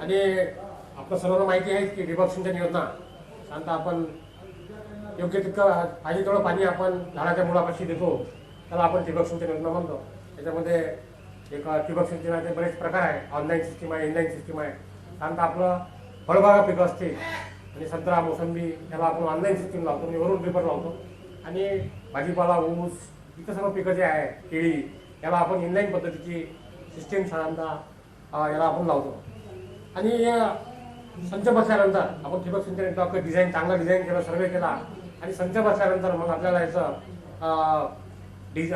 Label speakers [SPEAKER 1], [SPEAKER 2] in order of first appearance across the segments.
[SPEAKER 1] आणि आपलं सर्वांना माहिती आहे की ठिबक सिंचन योजना साधारणतः आपण योग्य तितकं पाहिजे तेवढं पाणी आपण झाडाच्या मुळापाशी देतो, त्याला आपण ठिबक सिंचन योजना म्हणतो. त्याच्यामध्ये एक ठिबक सिंचनाचे बरेच प्रकार आहे. ऑनलाईन सिस्टीम आहे, इनलाईन सिस्टीम आहे. साधारणतः आपलं फळबागा पिकं असते आणि संत्रा मोसंबी याला आपण ऑनलाईन सिस्टीम लावतो आणि वरून ड्रिपर लावतो. आणि भाजीपाला ऊस इथं सर्व पिकं जे आहे केळी याला आपण इनलाईन पद्धतीची सिस्टीम साधारणतः याला आपण लावतो. आणि संच बसल्यानंतर आपण ठिबक सिंचन डिझाईन चांगला डिझाईन केला, सर्वे केला आणि संच बसल्यानंतर मग आपल्याला याचं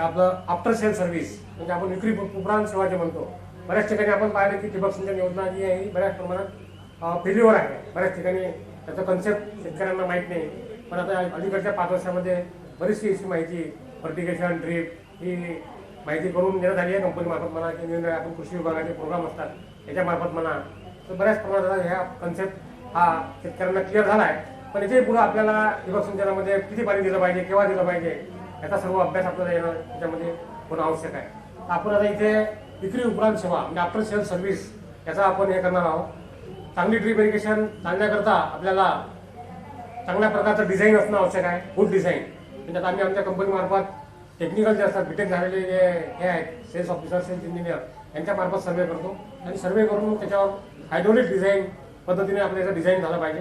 [SPEAKER 1] आपलं आफ्टर सेल सर्व्हिस म्हणजे आपण विक्री उपरांत सेवा जे म्हणतो. बऱ्याच ठिकाणी आपण पाहिलं की ठिबक सिंचन योजना जी आहे ही बऱ्याच प्रमाणात फेल्युअर आहे. बऱ्याच ठिकाणी त्याचं कन्सेप्ट शेतकऱ्यांना माहीत नाही. पण आता अलीकडच्या 5 वर्षामध्ये बरीचशी अशी माहिती फर्टिगेशन ड्रीप ही माहिती करून देण्यात आली आहे कंपनीमार्फत म्हणा की निरनिराळे आपण कृषी विभागाचे प्रोग्राम असतात याच्यामार्फत म्हणा. तर बऱ्याच प्रमाणात ह्या कन्सेप्ट हा शेतकऱ्यांना क्लिअर झाला आहे. पण याच्याही पुढे आपल्याला ठिबक सिंचनामध्ये किती पाणी दिलं पाहिजे, केव्हा दिलं पाहिजे याचा सर्व अभ्यास आपल्याला येणं त्याच्यामध्ये होणं आवश्यक आहे. आपण आता इथे विक्री उपरांत सेवा म्हणजे आफ्टर सेल सर्व्हिस याचा आपण हे करणार आहोत. चांगली ड्रीप इरिगेशन चालण्याकरता आपल्याला चांगल्या प्रकारचं डिझाईन असणं आवश्यक आहे. गुड डिझाईन म्हणजे आता आम्ही आमच्या कंपनीमार्फत टेक्निकल जे असतात बीटेक झालेले जे हे आहेत सेल्स ऑफिसर सेल्स इंजिनियर यांच्यामार्फत सर्वे करतो आणि सर्वे करून त्याच्यावर हायड्रोलिक डिझाईन पद्धतीने आपल्याचं डिझाईन झालं पाहिजे.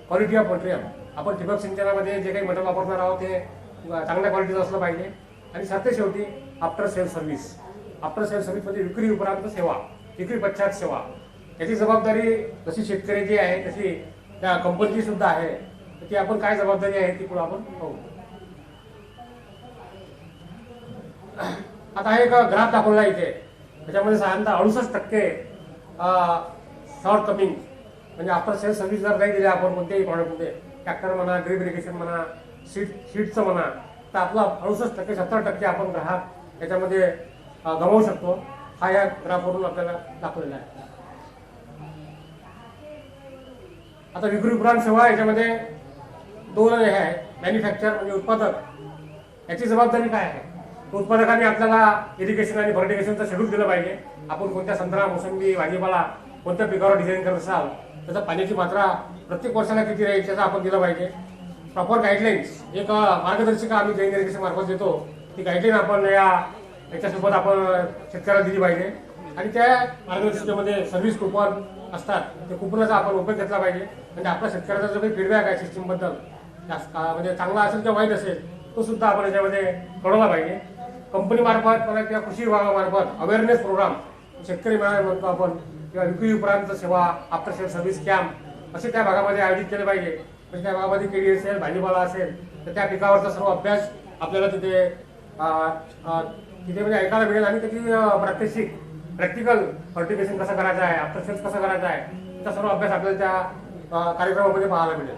[SPEAKER 1] क्वालिटी ऑफ मटेरियल आपण ठिबक सिंचनामध्ये जे काही मटेरियल वापरणार आहोत ते चांगल्या क्वालिटीचं असलं पाहिजे. आणि सरते शेवटी after sale service. After sale service म्हणजे विक्री उपरांत सेवा, विक्री पश्चात सेवा याची जबाबदारी जशी शेतकऱ्याची आहे तशी त्या कंपनीची सुद्धा आहे. ती आपण काय जबाबदारी आहे ती पुढे आपण पाहू. आता एक ग्राफ दाखवला इथे त्याच्यामध्ये साधारणतः 68% शॉर्ट कमिंग म्हणजे आफ्टर सेल सर्व्हिस जर नाही दिली आपण कोणत्याही प्रॉडक्टमध्ये ट्रॅक्टर म्हणा, ड्रीप इरिगेशन म्हणा, सीडचं म्हणा, तर आपला 68% 70% आपण ग्राहक याच्यामध्ये गमावू शकतो. हा या ग्राफवरून आपल्याला दाखवलेला आहे. आता विक्री उपरांत सेवा याच्यामध्ये 2 हे आहे. मॅन्युफॅक्चर म्हणजे उत्पादक याची जबाबदारी काय आहे. उत्पादकांनी आपल्याला इरिगेशन आणि फर्टिगेशनचं शेड्यूल दिलं पाहिजे. आपण कोणत्या संत्रा मोसंबी भाजीपाला कोणत्या पिकावर डिझाईन करत असाल त्याचा पाण्याची मात्रा प्रत्येक वर्षाला किती राहील त्याचा आपण दिलं पाहिजे. प्रॉपर गाईडलाईन्स एक मार्गदर्शिका आम्ही जैन इरिगेशन मार्फत देतो. ती गाईडलाईन आपण याच्यासोबत आपण शेतकऱ्याला दिली पाहिजे. आणि त्या मार्गदर्शिकेमध्ये सर्व्हिस कुपन असतात ते कुपनाचा आपण उपयोग घेतला पाहिजे. म्हणजे आपल्या शेतकऱ्याचा जो काही फीडबॅक आहे सिस्टीमबद्दल म्हणजे चांगला असेल किंवा वाईट असेल तो सुद्धा आपण याच्यामध्ये कळवला पाहिजे. कंपनीमार्फत किंवा कृषी विभागामार्फत अवेअरनेस प्रोग्राम शेतकरी मेळावे म्हणतो आपण किंवा विक्री उपरांत सेवा आफ्टर सेल सर्व्हिस कॅम्प असे त्या भागामध्ये आयोजित केले पाहिजे. म्हणजे त्या भागामध्ये केळी असेल भाजीपाला असेल तर त्या पिकावरचा सर्व अभ्यास आपल्याला तिथे म्हणजे ऐकायला मिळेल. आणि त्याची प्रॅक्टिकल फर्टिगेशन कसं करायचं आहे, आफ्टर सेल्स कसं करायचं आहे त्याचा सर्व अभ्यास आपल्याला त्या कार्यक्रमामध्ये पाहायला मिळेल.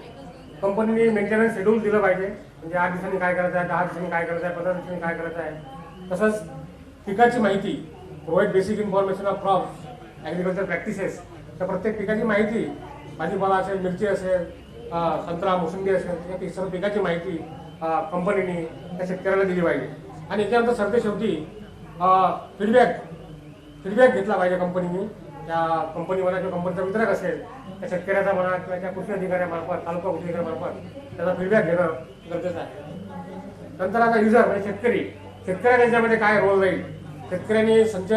[SPEAKER 1] कंपनीने मेंटेनन्स शेड्यूल दिलं पाहिजे. म्हणजे 8 दिवसांनी काय करायचं आहे, 10 दिवसांनी काय करायचं आहे, 15 दिवसांनी काय करायचं आहे. तसंच पिकाची माहिती provide basic information of crops agriculture practices. त्या प्रत्येक पिकाची माहिती भाजीपाला असेल, मिरची असेल, संत्रा मोसंबी असेल या सर्व पिकाची माहिती कंपनीने त्या शेतकऱ्याला दिली पाहिजे. आणि याच्यानंतर सरते शेवटी फीडबॅक घेतला पाहिजे कंपनीने. त्या कंपनी म्हणा किंवा कंपनीचा वितरक असेल त्या शेतकऱ्याचा म्हणा किंवा त्या कृषी अधिकाऱ्यामार्फत तालुका कृषी अधिकाऱ्यामार्फत त्याचा फीडबॅक घेणं गरजेचं आहे. नंतर आता युजर म्हणजे शेतकऱ्या त्याच्यामध्ये काय रोल राहील. शेतकऱ्यांनी संच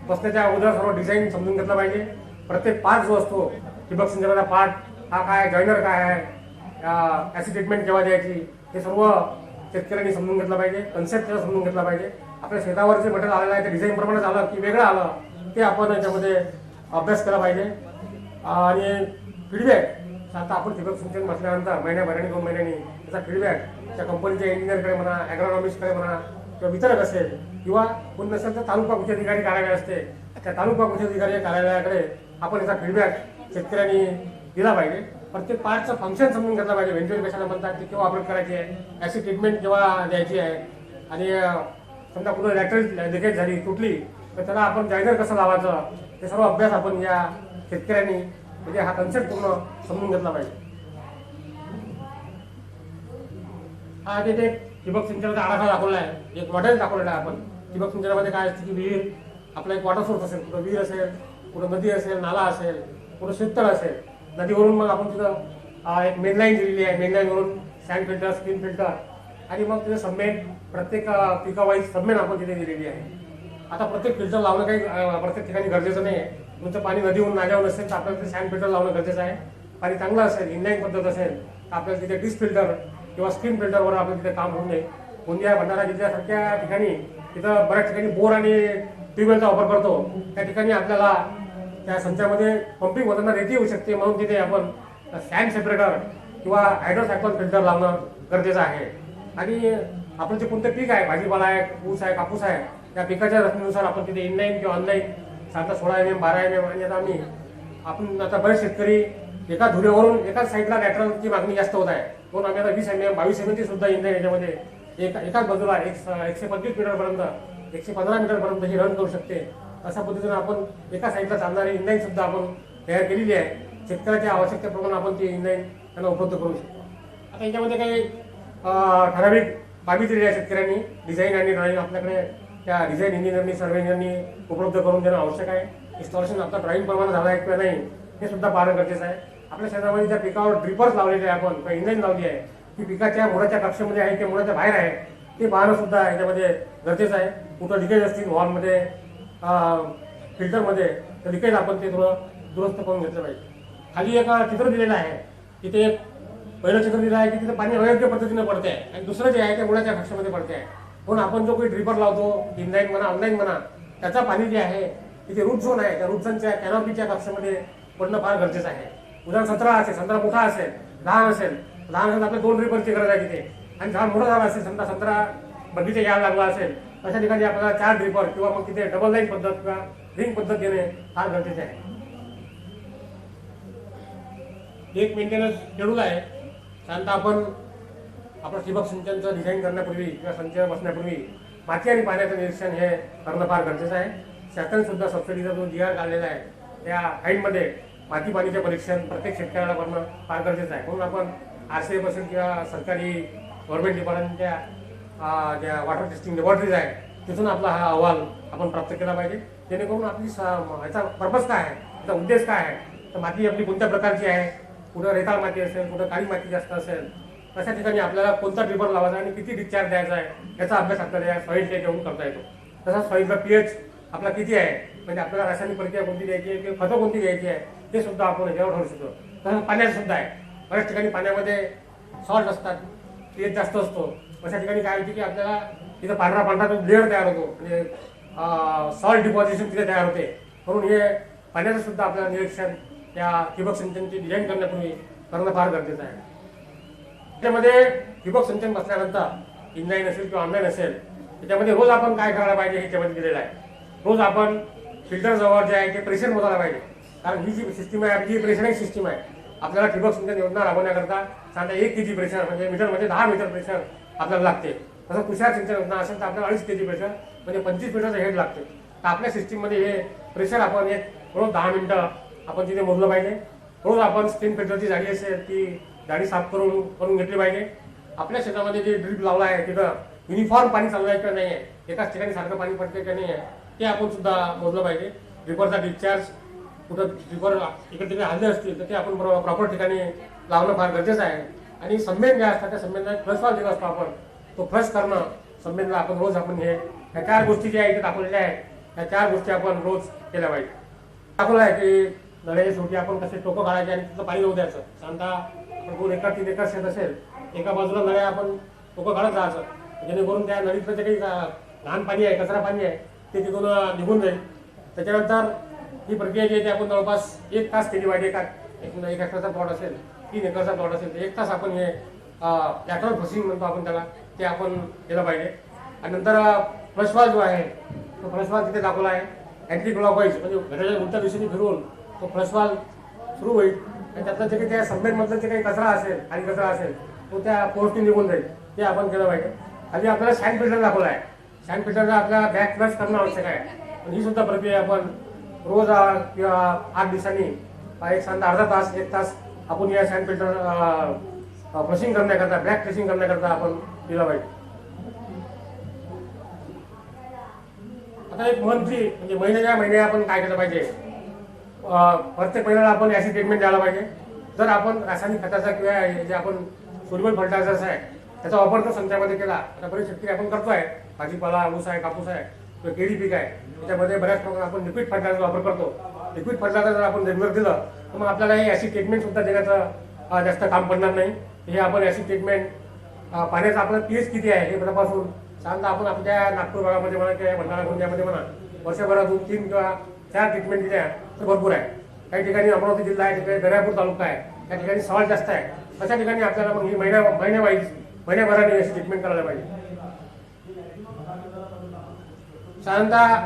[SPEAKER 1] बसण्याच्या अगोदर सर्व डिझाईन समजून घेतलं पाहिजे. प्रत्येक पार्ट जो असतो ठिबक सिंचनाचा पार्ट हा काय, जॉईनर काय आहे, ॲसिड ट्रीटमेंट केव्हा द्यायची हे सर्व शेतकऱ्यांनी समजून घेतलं पाहिजे. कन्सेप्ट त्याचा समजून घेतला पाहिजे. आपल्या शेतावर जे मटेरियल आलेलं आहे ते डिझाईन प्रमाणे झालं की वेगळं आलं ते आपण याच्यामध्ये अभ्यास केला पाहिजे. आणि फीडबॅक आता आपण ठिबक सिंचन बसल्यानंतर महिन्याभराने 2 महिन्यांनी त्याचा फीडबॅक त्या कंपनीच्या इंजिनियरकडे म्हणा, ॲग्रोनॉमिस्टकडे म्हणा किंवा वितरक असेल किंवा कोण नसेल तर तालुका कृषी अधिकारी कार्यालय असते त्या तालुका कृषी अधिकारी कार्यालयाकडे आपण याचा फीडबॅक शेतकऱ्यांनी दिला पाहिजे. प्रत्येक पार्टचं फंक्शन समजून घेतलं पाहिजे. व्हेंच्युअल कशाला म्हणतात ते केव्हा ऑपरेट करायची आहे, ॲसिड ट्रीटमेंट केव्हा द्यायची आहे. आणि समजा कुठं लॅटरल लिकेज झाली तुटली तर त्याला आपण जॉईनर कसं लावायचं ते सर्व अभ्यास आपण या शेतकऱ्यांनी म्हणजे हा कन्सेप्ट पूर्ण समजून घेतला पाहिजे. हा तिथे ठिबक सिंचनाचा आराखडा दाखवला आहे. एक मॉडेल दाखवलेला आहे आपण. ठिबक सिंचनामध्ये काय असते की विहीर आपला एक वॉटर सोर्स असेल, कुठं विहीर असेल, कुठं नदी असेल, नाला असेल कुठं शेततळ असेल, नदीवरून मग आपण तिथं एक मेनलाईन दिलेली आहे. मेनलाईनवरून सँड फिल्टर, स्क्रीन फिल्टर आणि मग तिथे समेन प्रत्येक पिकावाईज समेन आपण तिथे दिलेली आहे. आता प्रत्येक फिल्टर लावणं काही प्रत्येक ठिकाणी गरजेचं नाही आहे. तुमचं पाणी नदीहून नाल्यावर असेल तर आपल्याला ते सँड फिल्टर लावणं गरजेचं आहे. पाणी चांगलं असेल, इनलाईन पद्धत असेल तर आपल्याला तिथे डिश फिल्टर किंवा स्क्रीन फिल्टरवर आपल्याला तिथे काम होऊ नये. गोंदिया भंडारा जिल्ह्यासारख्या ठिकाणी तिथं बऱ्याच ठिकाणी बोर आणि ट्यूबवेलचा वापर करतो. त्या ठिकाणी आपल्याला त्या संचामध्ये पंपिंग होताना रेती येऊ शकते, म्हणून तिथे आपण सँड सेपरेटर किंवा हायड्रोसायक्लोन फिल्टर लावणं गरजेचं आहे. आणि आपण जे कोणतं पीक आहे, भाजीपाला आहे, ऊस आहे, कापूस आहे, त्या पिकाच्या रचनेनुसार आपण तिथे इनलाईन किंवा ऑनलाईन 16 mm 12 mm आणि आता बरेच शेतकरी एका धुऱ्यावरून एकाच साईडला लॅटरलची मागणी जास्त होत आहे. म्हणून आम्ही आता 20 mm 22 mm ची सुद्धा इनलाईन याच्यामध्ये एकाच बाजूला 125 मीटरपर्यंत 115 मीटरपर्यंत ही रन करू शकते. अशा पद्धतीने आपण एका साईडला चालणारी इनलाईन सुद्धा आपण तयार केलेली आहे. शेतकऱ्याच्या आवश्यकतेप्रमाणे आपण ती इनलाईन त्यांना उपलब्ध करू शकतो. आता याच्यामध्ये काही ठराविक बाबी दिलेल्या शेतकऱ्यांनी डिझाईन आणि ड्रॉइंग आपल्याकडे त्या डिझाईन इंजिनियरनी, सर्वे इंजिनियरनी उपलब्ध करून देणं आवश्यक आहे. इन्स्टॉलेशन आपला ड्रॉइंग प्रमाणे झाला आहे किंवा नाही हे सुद्धा पाहणं गरजेचं आहे. आपल्या शेतामध्ये ज्या पिकावर ड्रिपर्स लावलेले आहे आपण किंवा इनलाईन लावली आहे ती पिकाच्या मुळाच्या कक्षेमध्ये आहे किंवा मुळाच्या बाहेर आहे ते पाहणं सुद्धा याच्यामध्ये गरजेचं आहे. कुठं लिकेज असतील वॉलमध्ये, फिल्टरमध्ये, तर लिकेज आपण ते थोडं दुरुस्त करून घेतलं पाहिजे. खाली एक चित्र दिलेलं आहे, तिथे एक पहिलं चित्र दिलं आहे की तिथे पाणी अयोग्य पद्धतीने पडते आहे आणि दुसरं जे आहे ते मुळाच्या कक्षेमध्ये पडते आहे. म्हणून आपण जो काही ड्रिपर लावतो, इनलाईन म्हणा ऑनलाईन म्हणा, त्याचा पाणी जे आहे तिथे रूट झोन आहे, त्या रूट झोनच्या कॅनॉपीच्या कक्षामध्ये पडणं फार गरजेचं आहे. उदाहरण संत्रा असेल, संत्रा मोठा असेल, लहान असेल आपल्या 2 ड्रिपरची गरज आहे तिथे. आणि झाड मोठं झालं असेल, संत्रा बगीचा यायला लागला असेल, अशा ठिकाणी आपल्याला 4 ड्रिपर किंवा मग तिथे डबल लाईन पद्धत किंवा रिंग पद्धत घेणे फार गरजेचे आहे. एक मेंटेनन्स शेड्यूल आहे. साधारणतः आपण आपलं ठिबक सिंचनचं डिझाईन करण्यापूर्वी किंवा संच बसण्यापूर्वी माती आणि पाण्याचं निरीक्षण हे करणं फार गरजेचं आहे. शासन सुद्धा सबसिडीचा जो GR काढलेला आहे त्या फाईलमध्ये माती पाणीचे परीक्षण प्रत्येक शेतकऱ्याला करणं फार गरजेचं आहे. म्हणून आपण RCF असेल किंवा सरकारी गव्हर्नमेंट डिपार्टमेंटच्या ज्या वॉटर टेस्टिंग लॅबॉरेटरीज आहे तिथून आपला हा अहवाल आपण प्राप्त केला पाहिजे. जेणेकरून आपली याचा पर्पज काय आहे, याचा उद्देश काय आहे, तर माती आपली कोणत्या प्रकारची आहे, कुठं रेताळ माती असेल, कुठं काळी माती जास्त असेल, अशा ठिकाणी आपल्याला कोणता ड्रिपर लावायचा आणि किती डिस्चार्ज द्यायचा आहे याचा अभ्यास आपल्याला या सॉईल टेस्ट घेऊन करता येतो. तसाच सॉईलचा pH आपला किती आहे, म्हणजे आपल्याला रासायनिक प्रक्रिया कोणती द्यायची आहे किंवा खतं कोणती द्यायची आहे ते सुद्धा आपण याच्यावर ठरवू शकतो. तसंच पाण्याचं सुद्धा आहे. बऱ्याच ठिकाणी पाण्यामध्ये सॉल्ट असतात, pH जास्त असतो. अशा ठिकाणी काय होते की आपल्याला तिथं पांढरा लेअर तयार होतो, म्हणजे सॉल्ट डिपॉझिशन तिथे तयार होते. म्हणून हे पाण्याचं सुद्धा आपल्याला निरीक्षण त्या ठिबक सिंचनची डिझाईन करण्यापूर्वी करणं फार गरजेचं आहे. त्यामध्ये ठिबक सिंचन बसल्यानंतर इनलाईन असेल किंवा ऑनलाईन असेल त्याच्यामध्ये रोज आपण काय करायला पाहिजे हे त्यामध्ये दिलेलं आहे. रोज आपण फिल्टर जवळ जे आहे ते प्रेशर मोजायला पाहिजे. कारण ही जी सिस्टीम आहे आपली प्रेशरिंग सिस्टीम आहे. आपल्याला ठिबक सिंचन योजना राबवण्याकरता साधारण 1 kg प्रेशर म्हणजे मीटरमध्ये 10 मीटर प्रेशर आपल्याला लागते. तसं तुषार सिंचन योजना असेल तर आपल्याला 2.5 kg प्रेशर म्हणजे 25 मीटरचं हेड लागते. तर आपल्या सिस्टीममध्ये हे प्रेशर आपण रोज 10 मिनिटं आपण तिथे मोजलं पाहिजे. रोज आपण स्क्रीन फिल्टरची जाडी असेल ती जाडी साफ करून घेतली पाहिजे. आपल्या शेतामध्ये जे ड्रीप लावला आहे तिथं युनिफॉर्म पाणी चालू आहे किंवा नाही आहे, एकाच ठिकाणी सारखं पाणी पडते किंवा नाही आहे ते आपण सुद्धा मोजलं पाहिजे. ड्रिपरचा डिस्चार्ज कुठं ड्रिपर इकडे तिकडे हल्ले असतील तर ते आपण प्रॉपर ठिकाणी लावणं फार गरजेचं आहे. आणि संमेन ज्या असतात त्या संमेनला फ्लश वाल दिला असतो आपण, तो फ्लश करणं संमेनला आपण रोज आपण ह्या 4 गोष्टी ज्या इथे दाखवलेल्या आहेत ह्या 4 गोष्टी आपण रोज केल्या पाहिजे. दाखवलं आहे की नळ्याच्या शेवटी आपण कसे टोकं काढायचे आणि तिथं पाणी जाऊ द्यायचं. साधारणतः आपण 2 एकर 3 एकर शेत असेल, एका बाजूला नळ्या आपण टोकं काढत जायचं, जेणेकरून त्या नळीतलं जे काही घाण पाणी आहे, कचरा पाणी आहे ते तिथून निघून जाईल. त्याच्यानंतर ही प्रक्रिया जी आहे ती आपण जवळपास 1 तास केली पाहिजे. एक एकरचा प्लॉट असेल, 3 एकरचा प्लॉट असेल तर 1 तास आपण हे लॅटरल फ्लशिंग म्हणतो आपण त्याला, ते आपण केलं पाहिजे. आणि नंतर फ्लशवाल जो आहे तो फ्लशवाल तिथे दाखवला आहे. अँटी क्लॉकवाईज म्हणजे घराच्या उलट्या दिशेने फिरवून तो फ्लशवाल सुरू होईल आणि त्यातलं जे काही त्या संमेनमधलं जे काही कचरा असेल आणि कचरा असेल तो त्या पोस्टने निघून जाईल, ते आपण केलं पाहिजे. खाली आपल्याला सँड फिल्टर दाखवला आहे. सँड फिल्टरला आपल्याला बॅक फ्लश करणं आवश्यक आहे. पण ही सुद्धा प्रक्रिया आपण रोज किंवा 8 दिवसांनी एक साधारण अर्धा तास 1 तास आपण या सँड फिल्टर फ्लशिंग करण्याकरता, बॅक फ्लशिंग करण्याकरता आपण दिला पाहिजे. आता एक मंथली म्हणजे महिन्याच्या महिने आपण काय केलं पाहिजे, प्रत्येक महिन्याला आपण याची ट्रीटमेंट द्यायला पाहिजे. जर आपण रासायनिक खताचा किंवा जे आपण सोल्युबल फर्टिलायझर्स आहे त्याचा वापर जर संत्र्यामध्ये केला, आता बरेच शेतकरी आपण करतोय, भाजीपाला, ऊस आहे, कापूस आहे किंवा केळी पीक आहे, त्याच्यामध्ये बऱ्याच प्रमाणात आपण लिक्विड फर्टिलायझर वापर करतो. लिक्विड फर्टिलायझर जर आपण रेग्युलर दिलं तर मग आपल्याला हे ॲसिड ट्रीटमेंट सुद्धा देण्याचं जास्त काम पडणार नाही. हे आपण ॲसिड ट्रीटमेंट पाण्याचा आपला पीएच किती आहे हे तपासून साधारणतः आपण आपल्या नागपूर भागामध्ये म्हणा किंवा भंडारा गोंदियामध्ये म्हणा वर्षभरातून 3 किंवा 4 ट्रीटमेंट दिल्या तर भरपूर आहे. काही ठिकाणी अमरावती जिल्हा आहे, तिकडे दर्यापूर तालुका आहे, त्या ठिकाणी सॉल्ट जास्त आहे. अशा ठिकाणी आपल्याला मग ही महिन्याभराने अशी ट्रीटमेंट करायला पाहिजे. साधारणतः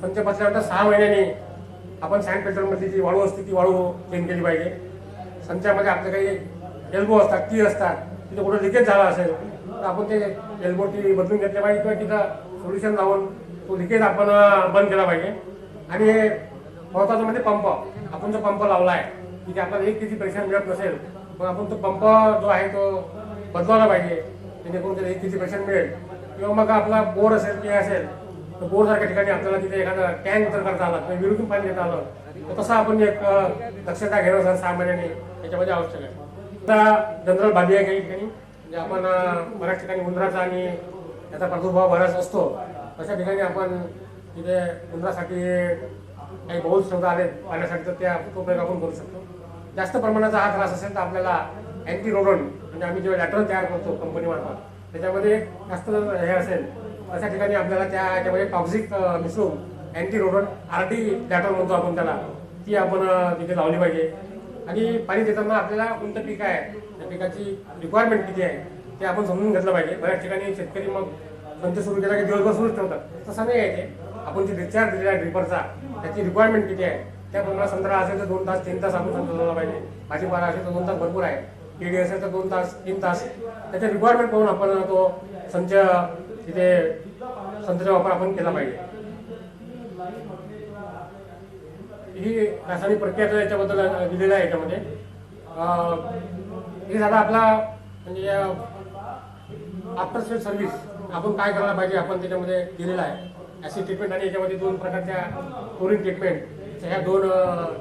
[SPEAKER 1] संच बसल्यानंतर 6 महिन्यांनी आपण सँड फिल्टरमधली जी वाळू असते ती वाळू चेंज केली पाहिजे. संचामध्ये आपले काही एल्बो असतात, ती असतात, तिथे कुठं लिकेज झाला असेल तर आपण ते एल्बो ती बदलून घेतले पाहिजे किंवा तिथं सोल्युशन लावून तो लिकेज आपण बंद केला पाहिजे. आणि महत्त्वाचं म्हणजे पंप. आपण जो पंप लावला आहे तिथे आपल्याला 1 kg प्रेशर मिळत नसेल मग आपण तो पंप जो आहे तो बदलवला पाहिजे, जेणेकरून त्याला 1 kg प्रेशर मिळेल. किंवा मग आपला बोर असेल किंवा असेल तर बोरसारख्या ठिकाणी आपल्याला तिथे एखादा टँक तर करता आला किंवा विहिरीतून पाणी देता आलं तर तसं आपण एक दक्षता घेणं सर 6 महिन्यांनी याच्यामध्ये आवश्यक आहे. आता जनरल बाबी आहे काही ठिकाणी, म्हणजे आपण बऱ्याच ठिकाणी उंदराचा आणि याचा प्रादुर्भाव बराच असतो. अशा ठिकाणी आपण तिथे उंदरासाठी काही बहुज शब्द आले पाण्यासाठी तर त्या तो प्रयोग आपण करू शकतो. जास्त प्रमाणाचा हा त्रास असेल तर आपल्याला अँटी रोडन म्हणजे आम्ही जेव्हा लॅटरल तयार करतो कंपनीमार्फत त्याच्यामध्ये जास्त हे असेल अशा ठिकाणी आपल्याला त्याच्यामध्ये टॉक्झिक मिसळून अँटी रोडन RD लॅटर म्हणतो आपण त्याला, ती आपण तिथे लावली पाहिजे. आणि पाणी देताना आपल्याला कोणतं पीक आहे त्या पिकाची रिक्वायरमेंट किती आहे ते आपण समजून घेतलं पाहिजे. बऱ्याच ठिकाणी शेतकरी मग संच सुरू केला की दिवसभर सुरूच ठेवतात, तसं नाही आहे ते. आपण जे डिस्चार्ज दिलेला आहे ड्रिपरचा त्याची रिक्वायरमेंट किती आहे त्याप्रमाणे संत्रा असेल तर 2 तास 3 तास आपण संच लावला पाहिजे. भाजीपाला असेल तर 2 तास भरपूर आहे, केळी असेल तर 2 तास 3 तास त्याच्या रिक्वायरमेंट पाहून आपण तो संच तिथे संत्र्याचा वापर आपण केला पाहिजे. ही रासायनिक प्रक्रिया याच्याबद्दल दिलेलं आहे. याच्यामध्ये हे झाला आपला म्हणजे आफ्टर सेल सर्व्हिस आपण काय करायला पाहिजे आपण त्याच्यामध्ये दिलेलं आहे. ॲसिड ट्रीटमेंट आणि याच्यामध्ये 2 प्रकारच्या क्लोरीन ट्रीटमेंट ह्या 2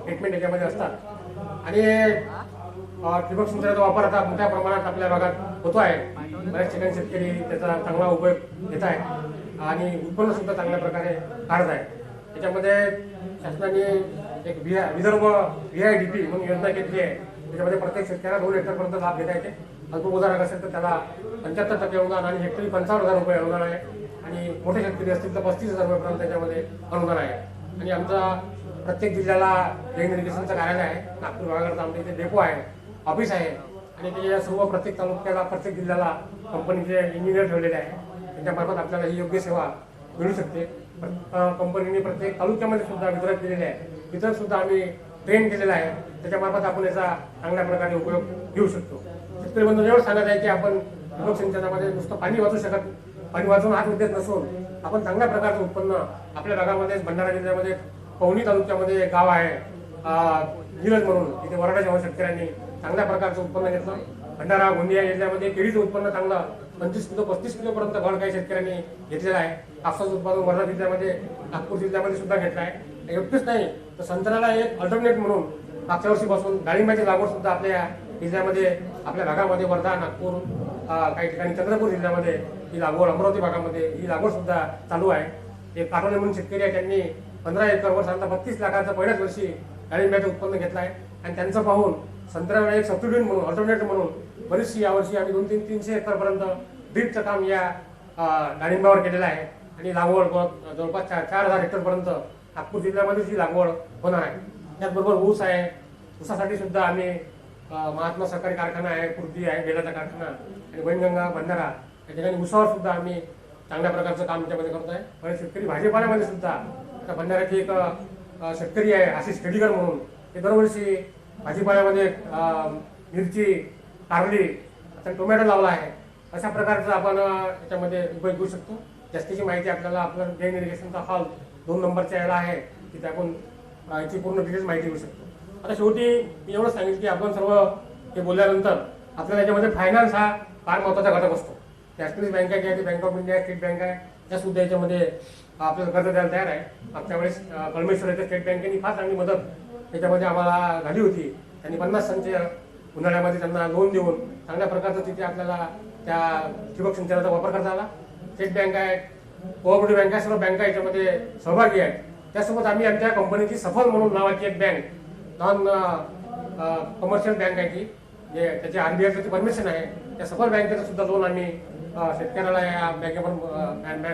[SPEAKER 1] ट्रीटमेंट याच्यामध्ये असतात. आणि ठिबक सिंचनाचा वापर आता मोठ्या प्रमाणात आपल्या भागात होतो आहे. बऱ्याच ठिकाणी शेतकरी त्याचा चांगला उपयोग घेत आहे आणि उत्पन्न सुद्धा चांगल्या प्रकारे काढत आहे. त्याच्यामध्ये शासनाने एक विदर्भ VIDP म्हणून योजना केली आहे. त्याच्यामध्ये प्रत्येक शेतकऱ्याला 2 हेक्टरपर्यंत लाभ घेता येते. अल्पभूधारक असेल तर त्याला 75% अनुदान आणि हेक्टरी 55,000 रुपये अनुदान आहे. आणि मोठे शेतकरी असतील तर 35,000 रुपयेपर्यंत त्याच्यामध्ये अनुदान आहे. आणि आमचा प्रत्येक जिल्ह्याला जैन इरिगेशनचं कार्यालय आहे. नागपूर भागात आमच्या इथे डेपो आहे, ऑफिस आहे. आणि त्याच्या सर्व प्रत्येक तालुक्याला प्रत्येक जिल्ह्याला कंपनीचे इंजिनियर ठेवलेले आहे. त्यांच्यामार्फत आपल्याला ही योग्य सेवा मिळू शकते. कंपनीने प्रत्येक तालुक्यामध्ये सुद्धा वितरक केलेले आहे. वितरक सुद्धा आम्ही ट्रेन केलेला आहे. त्याच्यामार्फत आपण याचा चांगल्या प्रकारे उपयोग घेऊ शकतो. शेतकरी बंधूंना एवढं सांगत आहे की आपण ठिबक सिंचनामध्ये नुसतं पाणी वाचू शकत, पाणी वाचून हाच उद्देश नसून आपण चांगल्या प्रकारचं उत्पन्न आपल्या भागामध्ये भंडारा जिल्ह्यामध्ये पवनी तालुक्यामध्ये गाव आहे निलज म्हणून, तिथे वराडाच्या शेतकऱ्यांनी चांगल्या प्रकारचं उत्पन्न घेतलं. भंडारा गोंदिया जिल्ह्यामध्ये केळीचं उत्पन्न चांगलं 25 किलो 35 किलोपर्यंत घड काही शेतकऱ्यांनी घेतलेलं आहे. कापसाचं उत्पादन वर्धा जिल्ह्यामध्ये नागपूर जिल्ह्यामध्ये सुद्धा घेतलं आहे. एवढंच नाही तर संत्र्याला एक अल्टरनेट म्हणून मागच्या वर्षीपासून डाळिंबाची लागवड सुद्धा आपल्या जिल्ह्यामध्ये आपल्या भागामध्ये वर्धा नागपूर काही ठिकाणी चंद्रपूर जिल्ह्यामध्ये ही लागवड, अमरावती भागामध्ये ही लागवड सुद्धा चालू आहे. एक काटोले म्हणून शेतकरी आहे, त्यांनी 15 एकरवर साधारणतः 32 लाखाचं पहिल्याच वर्षी डाळिंबाचं उत्पन्न घेतलं आहे. आणि त्यांचं पाहून संत्र्याला एक सबस्टिट्यूट म्हणून अल्टरनेट म्हणून बरीचशी यावर्षी आम्ही 200-300 एकरपर्यंत ड्रीपचं काम या डाळिंबावर केलेलं आहे. आणि लागवड जवळपास 4,000 हेक्टरपर्यंत नागपूर जिल्ह्यामध्येच ही लागवड होणार आहे. त्याचबरोबर ऊस आहे. ऊसासाठी सुद्धा आम्ही महात्मा सहकारी कारखाना आहे, कुर्ती आहे, बेलाचा कारखाना आणि वैनगंगा भंडारा या ठिकाणी ऊसावर सुद्धा आम्ही चांगल्या प्रकारचं काम त्यामध्ये करतो आहे. बरेच शेतकरी भाजीपाल्यामध्ये सुद्धा आता भंडाऱ्याची एक शेतकरी आहे आशिष खेडीकर म्हणून, ते दरवर्षी भाजीपाल्यामध्ये मिरची, कारली, आता टोमॅटो लावला आहे. अशा प्रकारचं आपण याच्यामध्ये उपयोग घेऊ शकतो. जास्तीची माहिती आपल्याला आपलं जैन इरिगेशनचा हॉल 2 नंबरच्या याला आहे, तिथे आपण याची पूर्ण डिटेल्स माहिती घेऊ शकतो. आता शेवटी मी एवढंच सांगितलं की आपण सर्व हे बोलल्यानंतर आपल्याला याच्यामध्ये फायनान्स हा फार महत्त्वाचा घटक असतो. नॅशनलाइज बँक आहे, ती bank of India, state bank आहे, त्या सुद्धा याच्यामध्ये आपल्याला कर्ज द्यायला तयार आहे. मागच्या वेळेस कळमेश्वर येथे स्टेट बँकेने फार चांगली मदत त्याच्यामध्ये आम्हाला झाली होती. त्यांनी 50 संच उन्हाळ्यामध्ये त्यांना लोन देऊन चांगल्या प्रकारचं तिथे आपल्याला त्या ठिबक सिंचनाचा वापर करता आला. स्टेट बँक आहे, कोऑपरेटिव्ह बँक आहे, सर्व बँका याच्यामध्ये सहभागी आहेत. त्यासोबत आम्ही आमच्या कंपनीची सफल म्हणून नावाची एक बँक, नॉन कमर्शियल बँक आहे, की जे त्याची RBIची परमिशन आहे, त्या सफल बँकेचं सुद्धा लोन आम्ही शेतकऱ्याला या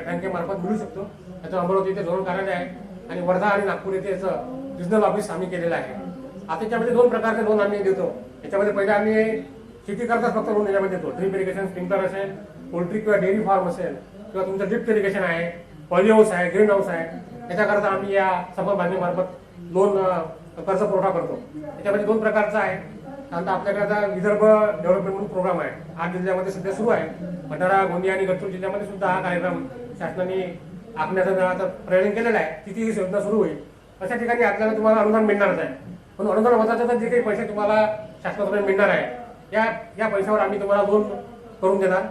[SPEAKER 1] बँकेमार्फत मिळू शकतो. त्याचं अमरावती येथे धोरण कार्यालय आहे आणि वर्धा आणि नागपूर येथे याचं रिजनल ऑफिस आम्ही केलेलं आहे. आता त्याच्यामध्ये 2 प्रकारचे लोन आम्ही देतो. याच्यामध्ये पहिले आम्ही शेती करताच फक्त लोन याच्यामध्ये देतो. ड्रीप इरिगेशन, स्प्रिंकलर असेल, पोल्ट्री किंवा डेअरी फार्म असेल, किंवा तुमचं ड्रिप इरिगेशन आहे, पॉली हाऊस आहे, ग्रीन हाऊस आहे, याच्याकरता आम्ही या सफल बँकेमार्फत लोन कर्ज पुरवठा करतो. याच्यामध्ये 2 प्रकारचा आहे. आता आपल्याकडे आता विदर्भ डेव्हलपमेंट म्हणून प्रोग्राम आहे, 8 जिल्ह्यामध्ये सध्या सुरू आहे. भंडारा, गोंदिया आणि गडचिरोली जिल्ह्यामध्ये सुद्धा हा कार्यक्रम शासनाने आखण्याचा आता प्रयत्न केलेला आहे. तिथे ही योजना सुरू होईल. अशा ठिकाणी आपल्याला तुम्हाला अनुदान मिळणारच आहे. पण अनुदान महत्वाचं तर जे काही पैसे तुम्हाला शासनाकडून मिळणार आहे, या पैशावर आम्ही तुम्हाला लोन करून देणार.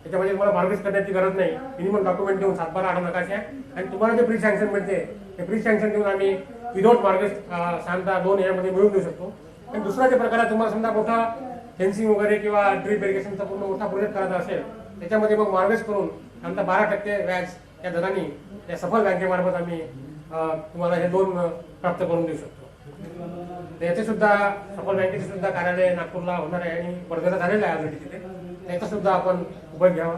[SPEAKER 1] त्याच्यामध्ये तुम्हाला मार्गदर्शन करण्याची गरज नाही. मिनिमम डॉक्युमेंट देऊन 7-12 आठवडा नकाशे आहे आणि तुम्हाला जे प्री सँक्शन मिळते ते प्री सँक्शन देऊन आम्ही विदाउट मार्गदर्शन सांगता लोन यामध्ये मिळवून देऊ शकतो. आणि दुसरा जे प्रकार आहे, तुम्हाला समजा मोठा फेन्सिंग वगैरे किंवा ड्रीप इरिगेशनचा पूर्ण मोठा प्रोजेक्ट करायचा असेल, त्याच्यामध्ये मग मार्गदर्शन करून आमचा 12% व्याज या दराने या सफल बँकेमार्फत आम्ही तुम्हाला हे लोन प्राप्त करून देऊ शकतो. याचे सुद्धा सफल बँकेचे सुद्धा कार्यालय नागपूरला होणार आहे आणि वर्धेला झालेलं आहे ऑलरेडी तिथे. त्याचा सुद्धा आपण उपयोग घ्यावा.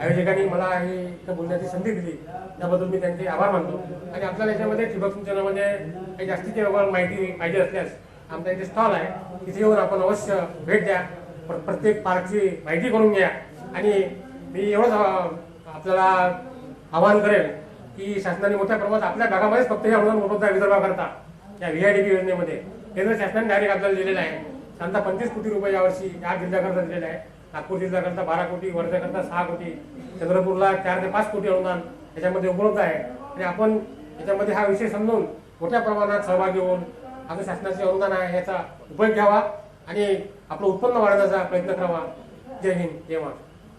[SPEAKER 1] आयोजकांनी मला ही इथं बोलण्याची संधी दिली, त्याबद्दल मी त्यांचे आभार मानतो. आणि आपल्याला याच्यामध्ये ठिबक सिंचनामध्ये काही जास्तीची माहिती पाहिजे असल्यास आमचा इथे स्टॉल आहे, तिथे येऊन आपण अवश्य भेट द्या. प्रत्येक पार्कची माहिती करून घ्या. आणि मी एवढंच आपल्याला आवाहन करेल की शासनाने मोठ्या प्रमाणात आपल्या भागामध्येच फक्त हे अनुदान उपलब्ध आहे विदर्भाकरता. या VIDP योजनेमध्ये केंद्र शासनाने डायरेक्ट आपल्याला दिलेला आहे. साधारणतः 25 कोटी रुपये यावर्षी 8 जिल्ह्याकरता दिलेला आहे. नागपूर जिल्ह्याकरता 12 कोटी, वर्ध्याकरता 6 कोटी, चंद्रपूरला 4 ते 5 कोटी अनुदान याच्यामध्ये उपलब्ध आहे. आणि आपण याच्यामध्ये हा विषय समजून मोठ्या प्रमाणात सहभागी होऊन आपल्या शासनाचे अनुदान आहे याचा उपयोग घ्यावा आणि आपलं उत्पन्न वाढवण्याचा प्रयत्न करावा. जय हिंद, जय महाराष्ट्र.